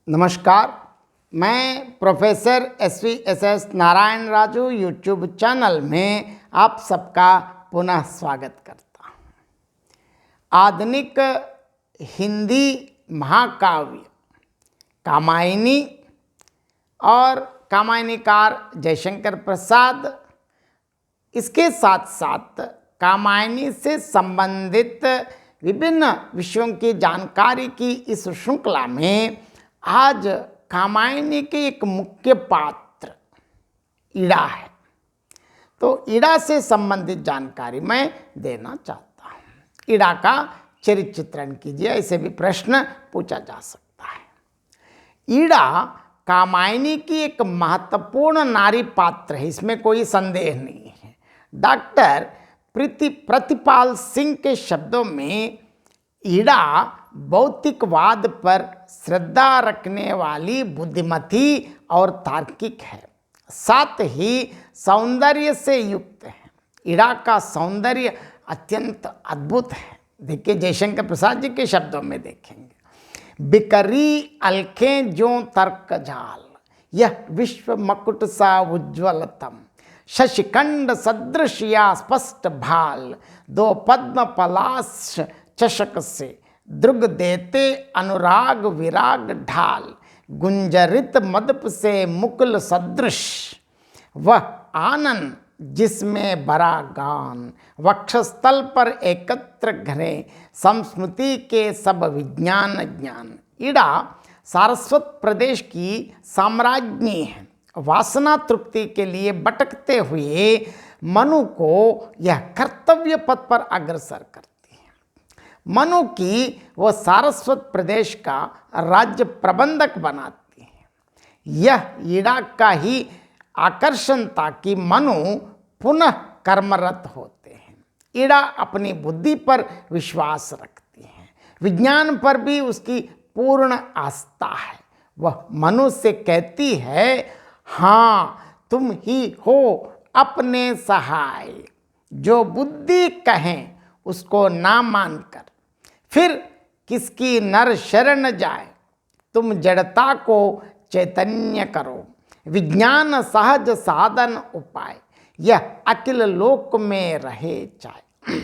नमस्कार, मैं professor S Narayan Raju YouTube channel में आप सबका पुनः स्वागत करता हूँ। आधुनिक हिंदी महाकाव्य कामायनी और कामायनीकार जयशंकर प्रसाद, इसके साथ साथ कामायनी से संबंधित विभिन्न विषयों की जानकारी की इस श्रृंखला में आज कामायनी के एक मुख्य पात्र ईड़ा है। तो ईड़ा से संबंधित जानकारी मैं देना चाहता हूँ। ईड़ा का चरित्र चित्रण कीजिए, ऐसे भी प्रश्न पूछा जा सकता है। ईड़ा कामायनी की एक महत्वपूर्ण नारी पात्र है, इसमें कोई संदेह नहीं है। डॉक्टर प्रतिपाल सिंह के शब्दों में ईड़ा भौतिकवाद पर श्रद्धा रखने वाली बुद्धिमती और तार्किक है, साथ ही सौंदर्य से युक्त है। ईड़ा का सौंदर्य अत्यंत अद्भुत है। देखिए, जयशंकर प्रसाद जी के शब्दों में देखेंगे, बिकरी अलखें जो तर्क जाल, यह विश्व मकुट सा उज्ज्वलतम, शशिखंड सदृश या स्पष्ट भाल, दो पद्म पलाश चषक से दृग देते अनुराग विराग ढाल, गुंजरित मदप से मुकुल सदृश, वह आनंद जिसमें बरा गान, वक्षस्थल पर एकत्र घरे संस्मृति के सब विज्ञान ज्ञान। ईड़ा सारस्वत प्रदेश की साम्राज्ञी है। वासना तृप्ति के लिए भटकते हुए मनु को यह कर्तव्य पथ पर अग्रसर करती है। मनु की वह सारस्वत प्रदेश का राज्य प्रबंधक बनाती है। यह ईड़ा का ही आकर्षण था कि मनु पुनः कर्मरत होते हैं। ईड़ा अपनी बुद्धि पर विश्वास रखती है, विज्ञान पर भी उसकी पूर्ण आस्था है। वह मनु से कहती है, हाँ तुम ही हो अपने सहाय, जो बुद्धि कहें उसको ना मानकर फिर किसकी नर शरण जाए, तुम जड़ता को चैतन्य करो, विज्ञान सहज साधन उपाय, यह अखिल लोक में रहे चाहे।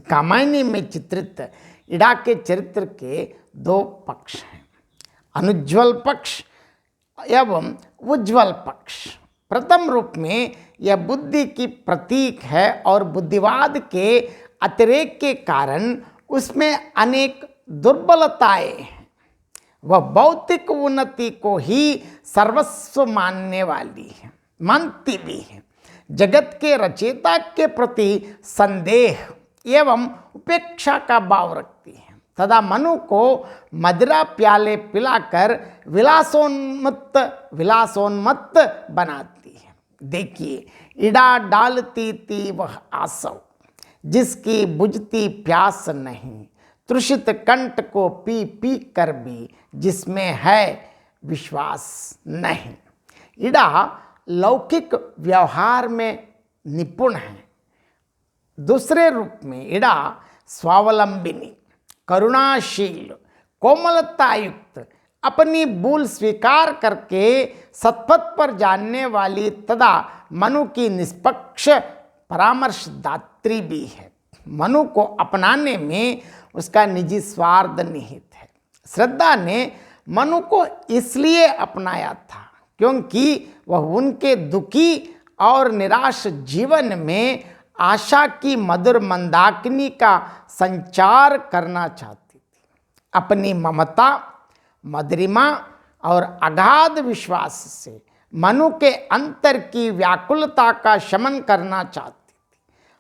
कामायनी में चित्रित ईड़ा के चरित्र के दो पक्ष हैं, अनुज्ज्वल पक्ष एवं उज्ज्वल पक्ष। प्रथम रूप में यह बुद्धि की प्रतीक है और बुद्धिवाद के अतिरेक के कारण उसमें अनेक दुर्बलताएं हैं। वह भौतिक उन्नति को ही सर्वस्व मानने वाली है, मानती भी है। जगत के रचयिता के प्रति संदेह एवं उपेक्षा का भाव रखती है तथा मनु को मदिरा प्याले पिलाकर विलासोन्मत्त बनाती है। देखिए, ईड़ा डालती थी वह आसव, जिसकी बुझती प्यास नहीं, तृषित कंठ को पी पी कर भी जिसमें है विश्वास नहीं। ईड़ा लौकिक व्यवहार में निपुण है। दूसरे रूप में ईड़ा स्वावलंबिनी, करुणाशील, कोमलतायुक्त, अपनी भूल स्वीकार करके सत्पथ पर जानने वाली तथा मनु की निष्पक्ष परामर्शदात्री भी है। मनु को अपनाने में उसका निजी स्वार्थ निहित है। श्रद्धा ने मनु को इसलिए अपनाया था क्योंकि वह उनके दुखी और निराश जीवन में आशा की मधुर मंदाकिनी का संचार करना चाहती थी। अपनी ममता, मधुरिमा और अगाध विश्वास से मनु के अंतर की व्याकुलता का शमन करना चाहती थी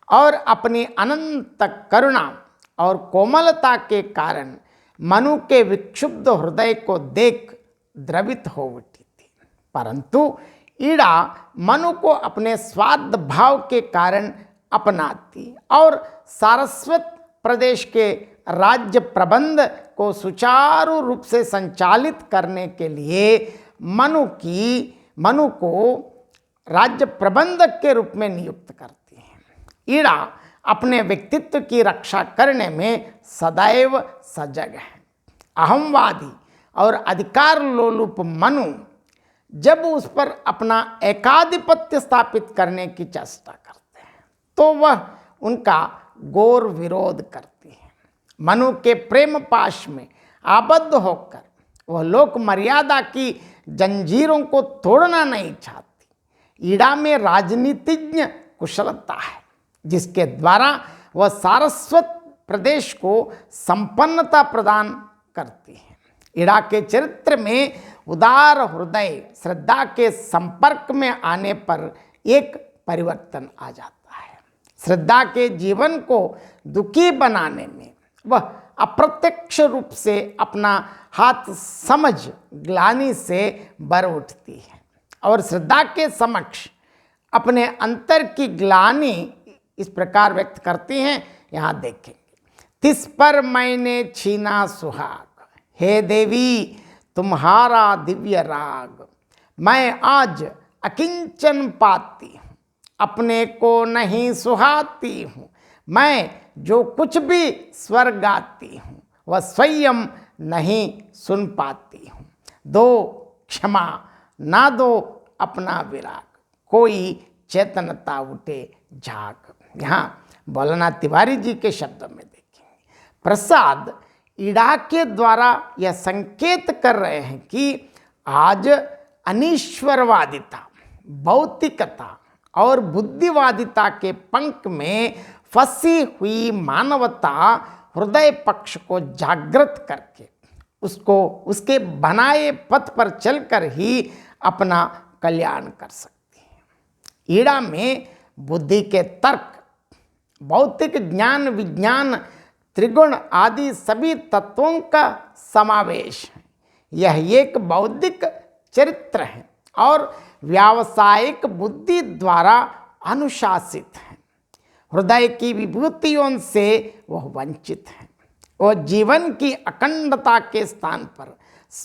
और अपनी अनंत करुणा और कोमलता के कारण मनु के विक्षुब्ध हृदय को देख द्रवित हो उठी थी। परंतु ईड़ा मनु को अपने स्वार्थ भाव के कारण अपनाती और सारस्वत प्रदेश के राज्य प्रबंध को सुचारू रूप से संचालित करने के लिए मनु को राज्य प्रबंधक के रूप में नियुक्त करती है। ईड़ा अपने व्यक्तित्व की रक्षा करने में सदैव सजग है। अहमवादी और अधिकार लोलुप मनु जब उस पर अपना एकाधिपत्य स्थापित करने की चेष्टा करते हैं तो वह उनका घोर विरोध करती है। मनु के प्रेम पाश में आबद्ध होकर वह लोक मर्यादा की जंजीरों को तोड़ना नहीं चाहती। ईड़ा में राजनीतिज्ञ कुशलता है जिसके द्वारा वह सारस्वत प्रदेश को संपन्नता प्रदान करती है। ईड़ा के चरित्र में उदार हृदय श्रद्धा के संपर्क में आने पर एक परिवर्तन आ जाता है। श्रद्धा के जीवन को दुखी बनाने में वह अप्रत्यक्ष रूप से अपना हाथ समझ ग्लानि से बर उठती है और श्रद्धा के समक्ष अपने अंतर की ग्लानि इस प्रकार व्यक्त करती हैं। यहाँ देखेंगे, तिस पर मैंने छीना सुहाग, हे देवी तुम्हारा दिव्य राग। मैं आज अकिंचन पाती हूँ, अपने को नहीं सुहाती हूँ। मैं जो कुछ भी स्वर गाती हूँ वह स्वयं नहीं सुन पाती हूँ। दो क्षमा ना दो अपना विराग, कोई चेतनता उठे झाग। यहाँ मौलाना तिवारी जी के शब्दों में देखेंगे, प्रसाद ईड़ा के द्वारा यह संकेत कर रहे हैं कि आज अनीश्वरवादिता, भौतिकता और बुद्धिवादिता के पंख में फंसी हुई मानवता हृदय पक्ष को जागृत करके उसको उसके बनाए पथ पर चलकर ही अपना कल्याण कर सकती है। ईड़ा में बुद्धि के तर्क, भौतिक ज्ञान, विज्ञान, त्रिगुण आदि सभी तत्वों का समावेश है। यह एक बौद्धिक चरित्र है और व्यावसायिक बुद्धि द्वारा अनुशासित है। हृदय की विभूतियों से वह वंचित है। वह जीवन की अखंडता के स्थान पर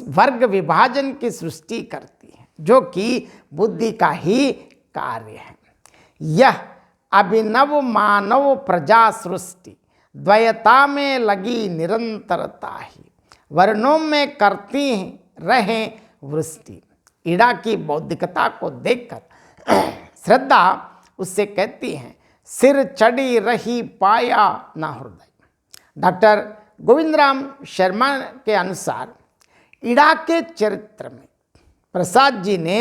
वर्ग विभाजन की सृष्टि करती है जो कि बुद्धि का ही कार्य है। यह अभिनव मानव प्रजा सृष्टि द्वैता में लगी निरंतरता ही वर्णों में करती रहे वृष्टि। ईड़ा की बौद्धिकता को देखकर श्रद्धा उससे कहती है, सिर चढ़ी रही पाया न हृदय। डॉक्टर गोविंदराम शर्मा के अनुसार ईड़ा के चरित्र में प्रसाद जी ने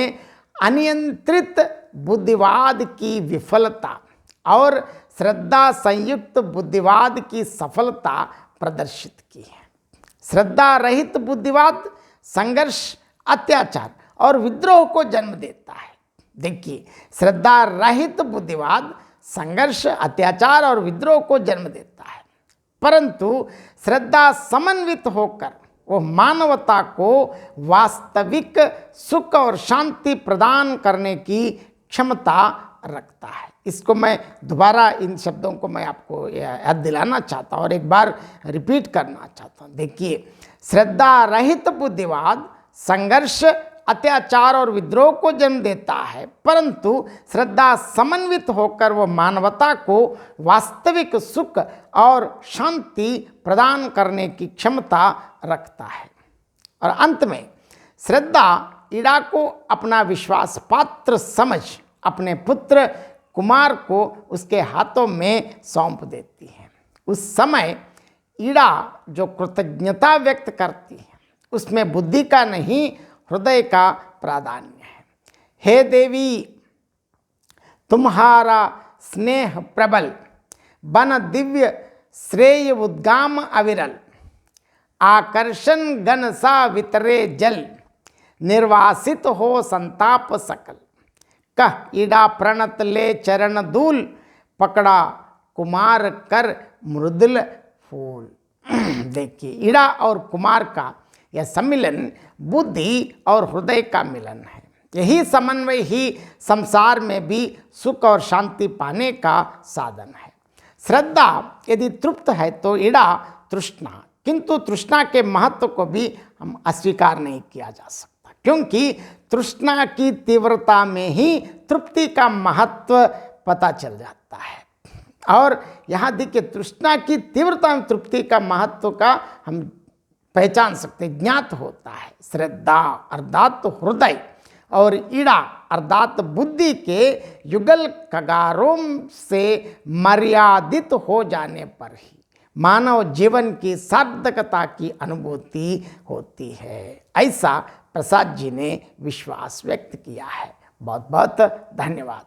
अनियंत्रित बुद्धिवाद की विफलता और श्रद्धा संयुक्त बुद्धिवाद की सफलता प्रदर्शित की है। श्रद्धा रहित बुद्धिवाद संघर्ष, अत्याचार और विद्रोह को जन्म देता है। देखिए, श्रद्धा रहित बुद्धिवाद संघर्ष, अत्याचार और विद्रोह को जन्म देता है, परंतु श्रद्धा समन्वित होकर वो मानवता को वास्तविक सुख और शांति प्रदान करने की क्षमता रखता है। इसको मैं दोबारा इन शब्दों को मैं आपको याद दिलाना चाहता हूँ और एक बार रिपीट करना चाहता हूँ। देखिए, श्रद्धा रहित बुद्धिवाद संघर्ष, अत्याचार और विद्रोह को जन्म देता है, परंतु श्रद्धा समन्वित होकर वह मानवता को वास्तविक सुख और शांति प्रदान करने की क्षमता रखता है। और अंत में श्रद्धा ईड़ा को अपना विश्वास पात्र समझ अपने पुत्र कुमार को उसके हाथों में सौंप देती है। उस समय ईड़ा जो कृतज्ञता व्यक्त करती है उसमें बुद्धि का नहीं हृदय का प्राधान्य है। हे देवी, तुम्हारा स्नेह प्रबल, बन दिव्य श्रेय उद्गाम अविरल, आकर्षण गण सा वितरे जल, निर्वासित हो संताप सकल। कह ईड़ा प्रणत ले चरण दूल, पकड़ा कुमार कर मृदुल फूल। देखिए, ईड़ा और कुमार का यह सम्मिलन बुद्धि और हृदय का मिलन है। यही समन्वय ही संसार में भी सुख और शांति पाने का साधन है। श्रद्धा यदि तृप्त है तो ईड़ा तृष्णा, किंतु तृष्णा के महत्व को भी हम अस्वीकार नहीं किया जा सकता, क्योंकि तृष्णा की तीव्रता में ही तृप्ति का महत्व पता चल जाता है। और यहाँ देखिए, तृष्णा की तीव्रता में तृप्ति का महत्व का हम पहचान सकते, ज्ञात होता है। श्रद्धा अर्थात हृदय और ईड़ा अर्थात बुद्धि के युगल कगारों से मर्यादित हो जाने पर ही मानव जीवन की सार्थकता की अनुभूति होती है, ऐसा प्रसाद जी ने विश्वास व्यक्त किया है। बहुत बहुत धन्यवाद।